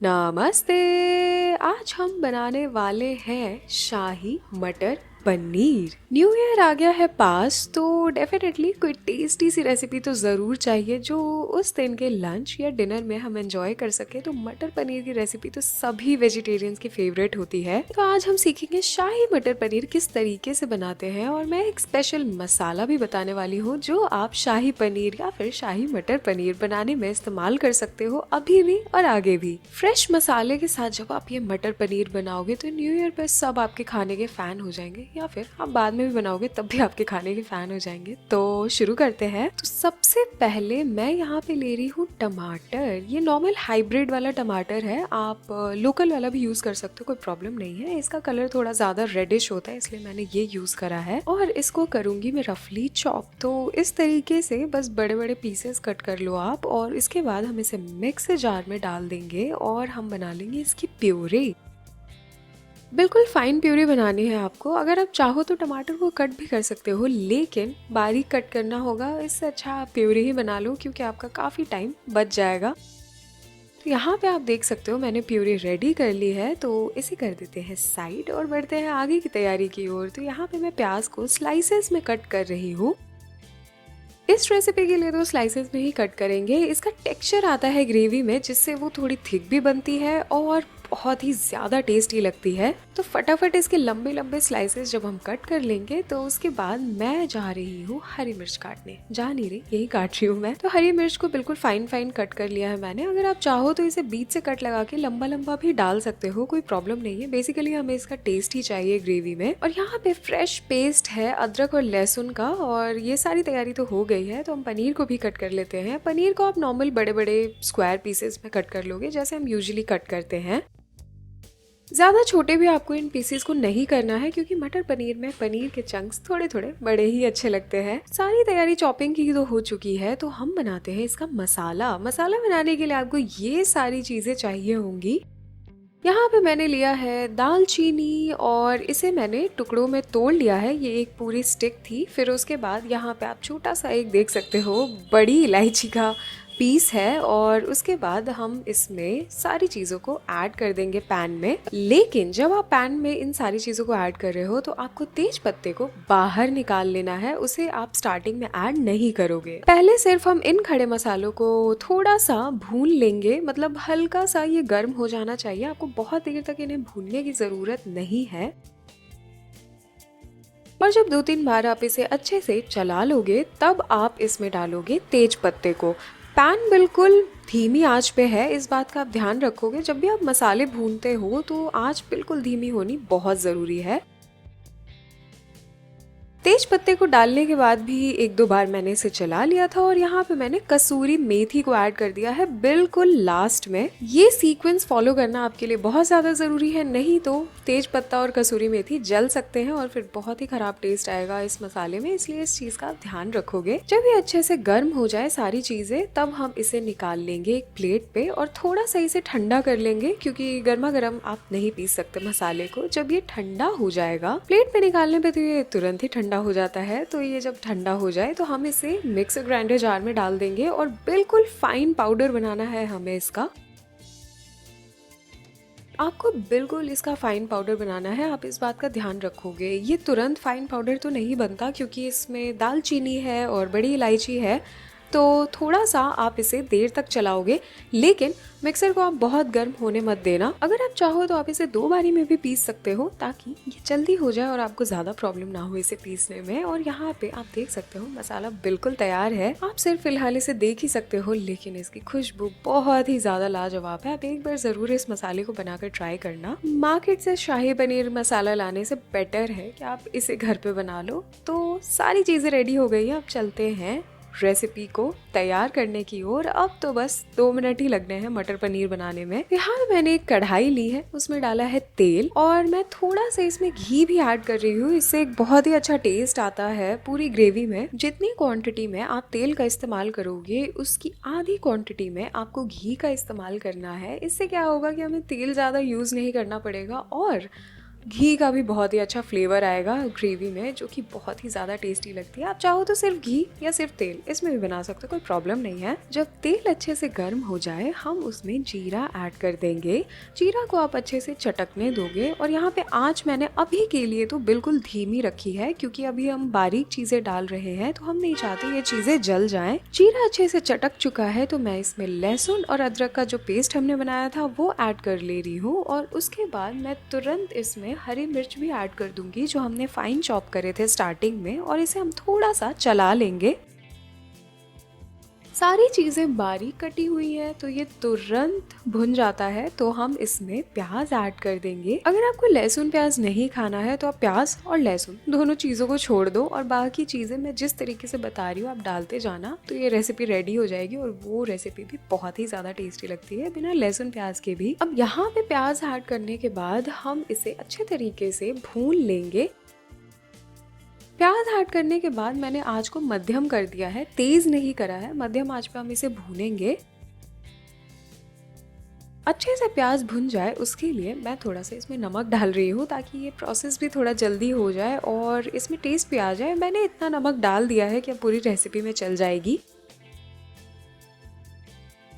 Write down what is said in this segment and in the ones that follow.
नमस्ते। आज हम बनाने वाले हैं शाही मटर पनीर। न्यू ईयर आ गया है पास, तो डेफिनेटली कोई टेस्टी सी रेसिपी तो ज़रूर चाहिए जो उस दिन के लंच या डिनर में हम एंजॉय कर सके। तो मटर पनीर की रेसिपी तो सभी वेजिटेरियंस की फेवरेट होती है। तो आज हम सीखेंगे शाही मटर पनीर किस तरीके से बनाते हैं, और मैं एक स्पेशल मसाला भी बताने वाली हूँ जो आप शाही पनीर या फिर शाही मटर पनीर बनाने में इस्तेमाल कर सकते हो, अभी भी और आगे भी। फ्रेश मसाले के साथ जब आप ये मटर पनीर बनाओगे तो न्यू ईयर पे सब आपके खाने के फैन हो जाएंगे, या फिर आप बाद में भी बनाओगे तब भी आपके खाने के फैन हो जाएंगे। तो शुरू करते हैं। तो सबसे पहले मैं यहाँ पे ले रही हूँ टमाटर। ये नॉर्मल हाइब्रिड वाला टमाटर है, आप लोकल वाला भी यूज कर सकते हो, कोई प्रॉब्लम नहीं है। इसका कलर थोड़ा ज्यादा रेडिश होता है, इसलिए मैंने ये यूज करा है। और इसको करूंगी मैं रफली चॉप। तो इस तरीके से बस बड़े बड़े पीसेस कट कर लो आप, और इसके बाद हम इसे मिक्सर जार में डाल देंगे और हम बना लेंगे इसकी प्यूरी। बिल्कुल फाइन प्यूरी बनानी है आपको। अगर आप चाहो तो टमाटर को कट भी कर सकते हो, लेकिन बारीक कट करना होगा। इससे अच्छा आप प्यूरी ही बना लो, क्योंकि आपका काफ़ी टाइम बच जाएगा। तो यहाँ पे आप देख सकते हो मैंने प्यूरी रेडी कर ली है। तो इसे कर देते हैं साइड और बढ़ते हैं आगे की तैयारी की ओर। तो यहाँ पे मैं प्याज को स्लाइसेस में कट कर रही हूँ। इस रेसिपी के लिए तो स्लाइसेस में ही कट करेंगे। इसका टेक्सचर आता है ग्रेवी में, जिससे वो थोड़ी थिक भी बनती है और बहुत ही ज़्यादा टेस्टी लगती है। तो फटाफट इसके लंबे लंबे स्लाइसेस जब हम कट कर लेंगे, तो उसके बाद मैं जा रही हूँ हरी मिर्च काटने। जा नहीं रही, यही काट रही हूँ मैं। तो हरी मिर्च को बिल्कुल फाइन फाइन कट कर लिया है मैंने। अगर आप चाहो तो इसे बीच से कट लगा के लंबा लंबा भी डाल सकते हो, कोई प्रॉब्लम नहीं है। बेसिकली हमें इसका टेस्ट ही चाहिए ग्रेवी में। और यहाँ पे फ्रेश पेस्ट है अदरक और लहसुन का, और ये सारी तैयारी तो हो गई है। तो हम पनीर को भी कट कर लेते हैं। पनीर को आप नॉर्मल बड़े बड़े स्क्वायर पीसेस में कट कर लोगे, जैसे हम यूजुअली कट करते हैं। ज़्यादा छोटे भी आपको इन पीसेस को नहीं करना है, क्योंकि मटर पनीर में पनीर के चंक्स थोड़े थोड़े बड़े ही अच्छे लगते हैं। सारी तैयारी चॉपिंग की तो हो चुकी है, तो हम बनाते हैं इसका मसाला। मसाला बनाने के लिए आपको ये सारी चीज़ें चाहिए होंगी। यहाँ पे मैंने लिया है दालचीनी, और इसे मैंने टुकड़ों में तोड़ लिया है। ये एक पूरी स्टिक थी। फिर उसके बाद यहाँ पे आप छोटा सा एक देख सकते हो बड़ी इलायची का पीस है। और उसके बाद हम इसमें सारी चीज़ों को ऐड कर देंगे पैन में। लेकिन जब आप पैन में इन सारी चीज़ों को ऐड कर रहे हो, तो आपको तेज पत्ते को बाहर निकाल लेना है। उसे आप स्टार्टिंग में ऐड नहीं करोगे। पहले सिर्फ हम इन खड़े मसालों को थोड़ा सा भून लेंगे, मतलब हल्का सा ये गर्म हो जाना चाहिए। आपको बहुत देर तक इन्हें भूनने की ज़रूरत नहीं है। और जब 2-3 बार आप इसे अच्छे से चला लोगे, तब आप इसमें डालोगे तेज पत्ते को। पैन बिल्कुल धीमी आंच पे है, इस बात का आप ध्यान रखोगे। जब भी आप मसाले भूनते हो तो आंच बिल्कुल धीमी होनी बहुत ज़रूरी है। तेज पत्ते को डालने के बाद भी 1-2 बार मैंने इसे चला लिया था। और यहाँ पे मैंने कसूरी मेथी को ऐड कर दिया है बिल्कुल लास्ट में। ये सीक्वेंस फॉलो करना आपके लिए बहुत ज़्यादा ज़रूरी है, नहीं तो तेज पत्ता और कसूरी मेथी जल सकते हैं और फिर बहुत ही खराब टेस्ट आएगा इस मसाले में। इसलिए इस चीज़ का आप ध्यान रखोगे। जब ये अच्छे से गर्म हो जाए सारी चीज़ें, तब हम इसे निकाल लेंगे एक प्लेट पे और थोड़ा सा इसे ठंडा कर लेंगे, क्योंकि गर्मा गर्म आप नहीं पीस सकते मसाले को। जब ये ठंडा हो जाएगा, प्लेट पे निकालने पे तो ये तुरंत ही ठंडा हो जाता है। तो ये जब ठंडा हो जाए तो हम इसे मिक्सर ग्राइंडर जार में डाल देंगे, और बिल्कुल फाइन पाउडर बनाना है हमें इसका। आपको बिल्कुल इसका फाइन पाउडर बनाना है, आप इस बात का ध्यान रखोगे। ये तुरंत फाइन पाउडर तो नहीं बनता, क्योंकि इसमें दालचीनी है और बड़ी इलायची है। तो थोड़ा सा आप इसे देर तक चलाओगे, लेकिन मिक्सर को आप बहुत गर्म होने मत देना। अगर आप चाहो तो आप इसे 2 बारी में भी पीस सकते हो, ताकि ये जल्दी हो जाए और आपको ज़्यादा प्रॉब्लम ना हो इसे पीसने में। और यहाँ पे आप देख सकते हो मसाला बिल्कुल तैयार है। आप सिर्फ फिलहाल इसे देख ही सकते हो, लेकिन इसकी खुशबू बहुत ही ज़्यादा लाजवाब है। आप एक बार ज़रूर इस मसाले को बनाकर ट्राई करना। मार्केट से शाही पनीर मसाला लाने से बेटर है कि आप इसे घर पे बना लो। तो सारी चीज़ें रेडी हो गई हैं, अब चलते हैं रेसिपी को तैयार करने की ओर। अब तो बस 2 मिनट ही लगने हैं मटर पनीर बनाने में। यहाँ मैंने एक कढ़ाई ली है, उसमें डाला है तेल, और मैं थोड़ा सा इसमें घी भी ऐड कर रही हूँ। इससे एक बहुत ही अच्छा टेस्ट आता है पूरी ग्रेवी में। जितनी क्वांटिटी में आप तेल का इस्तेमाल करोगे, उसकी आधी क्वांटिटी में आपको घी का इस्तेमाल करना है। इससे क्या होगा कि हमें तेल ज़्यादा यूज़ नहीं करना पड़ेगा, और घी का भी बहुत ही अच्छा फ्लेवर आएगा ग्रेवी में, जो कि बहुत ही ज़्यादा टेस्टी लगती है। आप चाहो तो सिर्फ घी या सिर्फ तेल इसमें भी बना सकते हो, कोई प्रॉब्लम नहीं है। जब तेल अच्छे से गर्म हो जाए हम उसमें जीरा ऐड कर देंगे। जीरा को आप अच्छे से चटकने दोगे और यहाँ पे आँच मैंने अभी के लिए तो बिल्कुल धीमी रखी है, क्योंकि अभी हम बारीक चीज़ें डाल रहे हैं तो हम नहीं चाहते ये चीज़ें जल जाएं। जीरा अच्छे से चटक चुका है तो मैं इसमें लहसुन और अदरक का जो पेस्ट हमने बनाया था वो ऐड कर ले रही हूँ, और उसके बाद मैं तुरंत इसमें हरी मिर्च भी ऐड कर दूंगी जो हमने फाइन चॉप करे थे स्टार्टिंग में, और इसे हम थोड़ा सा चला लेंगे। सारी चीज़ें बारीक कटी हुई है तो ये तुरंत भुन जाता है, तो हम इसमें प्याज ऐड कर देंगे। अगर आपको लहसुन प्याज नहीं खाना है तो आप प्याज और लहसुन दोनों चीज़ों को छोड़ दो और बाकी चीज़ें मैं जिस तरीके से बता रही हूँ आप डालते जाना, तो ये रेसिपी रेडी हो जाएगी। और वो रेसिपी भी बहुत ही ज़्यादा टेस्टी लगती है बिना लहसुन प्याज के भी। अब यहाँ पे प्याज ऐड करने के बाद हम इसे अच्छे तरीके से भून लेंगे। प्याज ऐड करने के बाद मैंने आंच को मध्यम कर दिया है, तेज नहीं करा है, मध्यम आंच पे हम इसे भूनेंगे। अच्छे से प्याज भुन जाए उसके लिए मैं थोड़ा सा इसमें नमक डाल रही हूँ, ताकि ये प्रोसेस भी थोड़ा जल्दी हो जाए और इसमें टेस्ट भी आ जाए। मैंने इतना नमक डाल दिया है कि अब पूरी रेसिपी में चल जाएगी।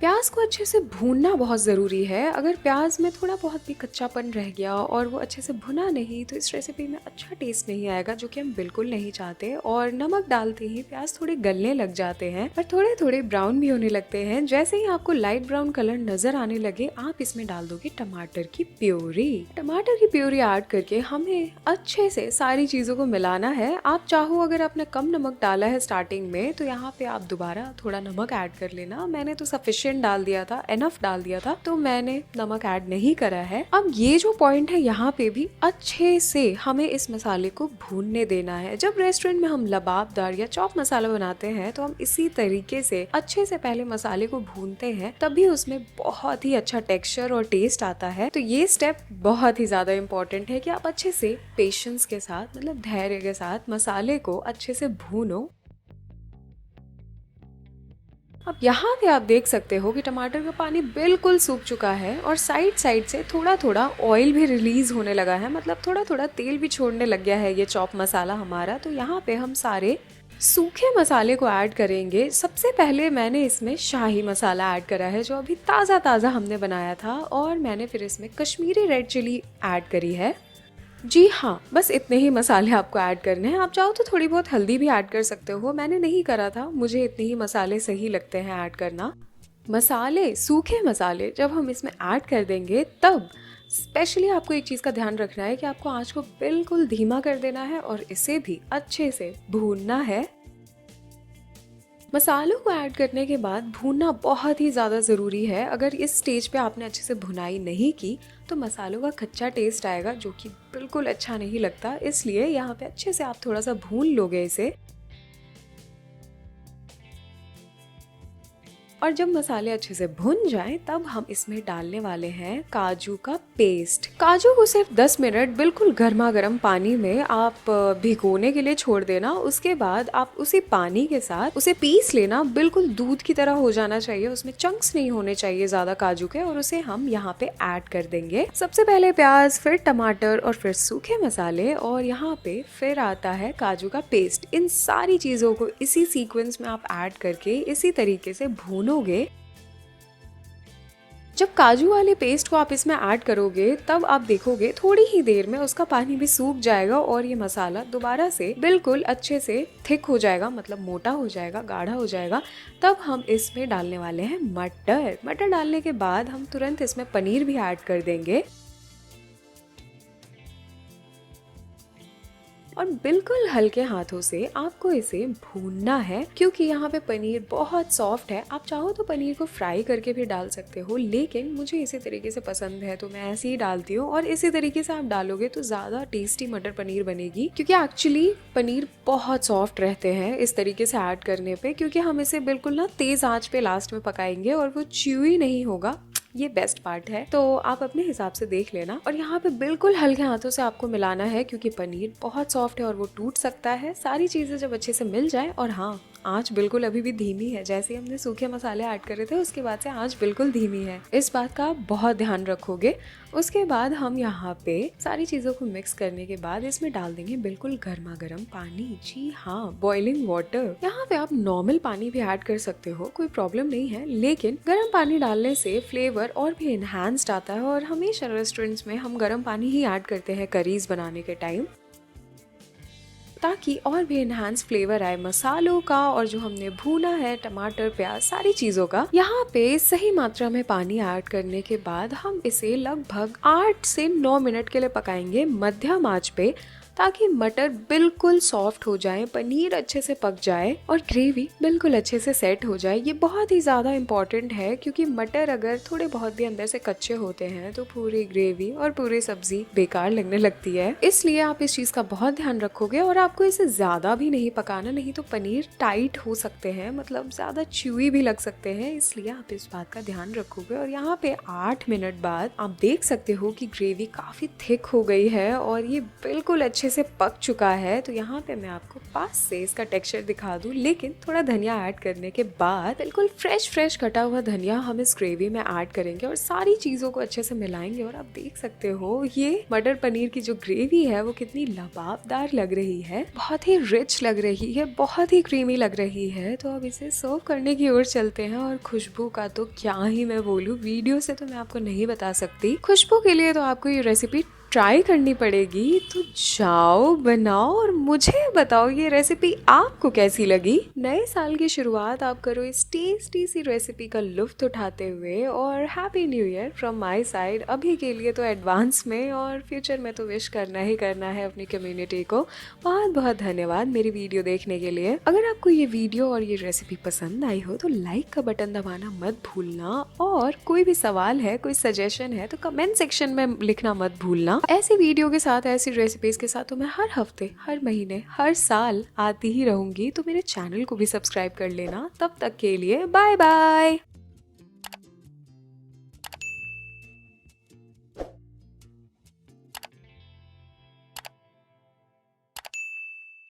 प्याज को अच्छे से भूनना बहुत ज़रूरी है। अगर प्याज में थोड़ा बहुत भी कच्चापन रह गया और वो अच्छे से भुना नहीं तो इस रेसिपी में अच्छा टेस्ट नहीं आएगा, जो कि हम बिल्कुल नहीं चाहते। और नमक डालते ही प्याज थोड़े गलने लग जाते हैं और थोड़े थोड़े ब्राउन भी होने लगते हैं। जैसे ही आपको लाइट ब्राउन कलर नजर आने लगे आप इसमें डाल दोगे टमाटर की प्योरी। टमाटर की प्योरी ऐड करके हमें अच्छे से सारी चीज़ों को मिलाना है। आप चाहो अगर आपने कम नमक डाला है स्टार्टिंग में तो यहाँ पे आप दोबारा थोड़ा नमक ऐड कर लेना। मैंने तो सफिशिएंट डाल दिया था, एनफ डाल दिया था, तो मैंने नमक ऐड नहीं करा है। अब ये जो पॉइंट है यहाँ पे भी अच्छे से हमें इस मसाले को भूनने देना है। जब रेस्टोरेंट में हम लबाबदार या चॉप मसाला बनाते हैं तो हम इसी तरीके से अच्छे से पहले मसाले को भूनते हैं, तभी उसमें बहुत ही अच्छा टेक्सचर और टेस्ट आता है। तो ये स्टेप बहुत ही ज्यादा इम्पोर्टेंट है कि आप अच्छे से पेशेंस के साथ, मतलब धैर्य के साथ मसाले को अच्छे से भूनो। अब यहाँ पे आप देख सकते हो कि टमाटर का पानी बिल्कुल सूख चुका है और साइड साइड से थोड़ा थोड़ा ऑयल भी रिलीज होने लगा है, मतलब थोड़ा थोड़ा तेल भी छोड़ने लग गया है ये चॉप मसाला हमारा। तो यहाँ पे हम सारे सूखे मसाले को ऐड करेंगे। सबसे पहले मैंने इसमें शाही मसाला ऐड करा है जो अभी ताज़ा ताज़ा हमने बनाया था, और मैंने फिर इसमें कश्मीरी रेड चिली ऐड करी है। जी हाँ, बस इतने ही मसाले आपको ऐड करने हैं। आप चाहो तो थोड़ी बहुत हल्दी भी ऐड कर सकते हो, मैंने नहीं करा था, मुझे इतने ही मसाले सही लगते हैं ऐड करना। मसाले, सूखे मसाले जब हम इसमें ऐड कर देंगे तब स्पेशली आपको एक चीज़ का ध्यान रखना है कि आपको आंच को बिल्कुल धीमा कर देना है और इसे भी अच्छे से भूनना है। मसालों को ऐड करने के बाद भूनना बहुत ही ज़्यादा ज़रूरी है। अगर इस स्टेज पे आपने अच्छे से भुनाई नहीं की तो मसालों का कच्चा टेस्ट आएगा, जो कि बिल्कुल अच्छा नहीं लगता। इसलिए यहाँ पे अच्छे से आप थोड़ा सा भून लोगे इसे। और जब मसाले अच्छे से भुन जाएं तब हम इसमें डालने वाले हैं काजू का पेस्ट। काजू को सिर्फ 10 मिनट बिल्कुल गर्मा गर्म पानी में आप भिगोने के लिए छोड़ देना। उसके बाद आप उसी पानी के साथ उसे पीस लेना, बिल्कुल दूध की तरह हो जाना चाहिए, उसमें चंक्स नहीं होने चाहिए ज्यादा काजू के। और उसे हम यहाँ पे ऐड कर देंगे। सबसे पहले प्याज, फिर टमाटर और फिर सूखे मसाले, और यहाँ पे फिर आता है काजू का पेस्ट। इन सारी चीजों को इसी सीक्वेंस में आप ऐड करके इसी तरीके से भूनोगे। जब काजू वाले पेस्ट को आप इसमें ऐड करोगे तब आप देखोगे थोड़ी ही देर में उसका पानी भी सूख जाएगा और ये मसाला दोबारा से बिल्कुल अच्छे से थिक हो जाएगा, मतलब मोटा हो जाएगा, गाढ़ा हो जाएगा। तब हम इसमें डालने वाले हैं मटर। मटर डालने के बाद हम तुरंत इसमें पनीर भी ऐड कर देंगे और बिल्कुल हल्के हाथों से आपको इसे भूनना है, क्योंकि यहाँ पे पनीर बहुत सॉफ्ट है। आप चाहो तो पनीर को फ्राई करके भी डाल सकते हो, लेकिन मुझे इसी तरीके से पसंद है तो मैं ऐसे ही डालती हूँ। और इसी तरीके से आप डालोगे तो ज़्यादा टेस्टी मटर पनीर बनेगी, क्योंकि एक्चुअली पनीर बहुत सॉफ्ट रहते हैं इस तरीके से ऐड करने पे, क्योंकि हम इसे बिल्कुल ना तेज़ आंच पे लास्ट में पकाएंगे और वो च्यूई नहीं होगा। ये बेस्ट पार्ट है, तो आप अपने हिसाब से देख लेना। और यहाँ पे बिल्कुल हल्के हाथों से आपको मिलाना है, क्योंकि पनीर बहुत सॉफ्ट है और वो टूट सकता है। सारी चीजें जब अच्छे से मिल जाए, और हाँ आंच बिल्कुल अभी भी धीमी है। जैसे हमने सूखे मसाले ऐड करे थे उसके बाद से आंच बिल्कुल धीमी है, इस बात का आप बहुत ध्यान रखोगे। उसके बाद हम यहाँ पे सारी चीजों को मिक्स करने के बाद इसमें डाल देंगे बिल्कुल गर्मा गर्म पानी। जी हाँ, बॉइलिंग वाटर। यहाँ पे आप नॉर्मल पानी भी ऐड कर सकते हो, कोई प्रॉब्लम नहीं है, लेकिन गर्म पानी डालने से फ्लेवर और भी इनहैंस्ड आता है और हमेशा रेस्टोरेंट्स में हम गर्म पानी ही ऐड करते हैं करीज बनाने के टाइम, ताकि और भी इनहांस फ्लेवर आए मसालों का और जो हमने भूना है टमाटर प्याज सारी चीजों का। यहाँ पे सही मात्रा में पानी ऐड करने के बाद हम इसे लगभग 8 से 9 मिनट के लिए पकाएंगे मध्यम आंच पे, ताकि मटर बिल्कुल सॉफ्ट हो जाए, पनीर अच्छे से पक जाए और ग्रेवी बिल्कुल अच्छे से सेट हो जाए। ये बहुत ही ज़्यादा इम्पोर्टेंट है, क्योंकि मटर अगर थोड़े बहुत भी अंदर से कच्चे होते हैं तो पूरी ग्रेवी और पूरी सब्जी बेकार लगने लगती है। इसलिए आप इस चीज़ का बहुत ध्यान रखोगे और आपको इसे ज़्यादा भी नहीं पकाना, नहीं तो पनीर टाइट हो सकते हैं, मतलब ज़्यादा च्यूई भी लग सकते हैं। इसलिए आप इस बात का ध्यान रखोगे। और यहाँ पे 8 मिनट बाद आप देख सकते हो कि ग्रेवी काफ़ी थिक हो गई है और ये बिल्कुल अच्छे से पक चुका है। तो यहाँ पे मैं आपको पास से इसका टेक्सचर दिखा दूं, लेकिन थोड़ा धनिया ऐड करने के बाद बिल्कुल फ्रेश कटा हुआ धनिया हम इस ग्रेवी में ऐड करेंगे और सारी चीजों को अच्छे से मिलाएंगे। और आप देख सकते हो ये मटर पनीर की जो ग्रेवी है वो कितनी लबाबदार लग रही है, बहुत ही रिच लग रही है, बहुत ही क्रीमी लग रही है। तो अब इसे सर्व करने की ओर चलते हैं। और खुशबू का तो क्या ही मैं बोलूं, वीडियो से तो मैं आपको नहीं बता सकती। खुशबू के लिए तो आपको ये रेसिपी ट्राई करनी पड़ेगी। तो जाओ बनाओ और मुझे बताओ ये रेसिपी आपको कैसी लगी। नए साल की शुरुआत आप करो इस टेस्टी सी रेसिपी का लुत्फ उठाते हुए। और happy new year from my side. अभी के लिए तो एडवांस में, और फ्यूचर में तो विश करना ही करना है अपनी कम्युनिटी को। बहुत बहुत धन्यवाद मेरी वीडियो देखने के लिए। अगर आपको ये वीडियो और ये रेसिपी पसंद आई हो तो लाइक का बटन दबाना मत भूलना। और कोई भी सवाल है, कोई सजेशन है तो कमेंट सेक्शन में लिखना मत भूलना। ऐसी वीडियो के साथ, ऐसी रेसिपीज के साथ तो मैं हर हफ्ते, हर महीने, हर साल आती ही रहूंगी। तो मेरे चैनल को भी सब्सक्राइब कर लेना। तब तक के लिए बाय बाय।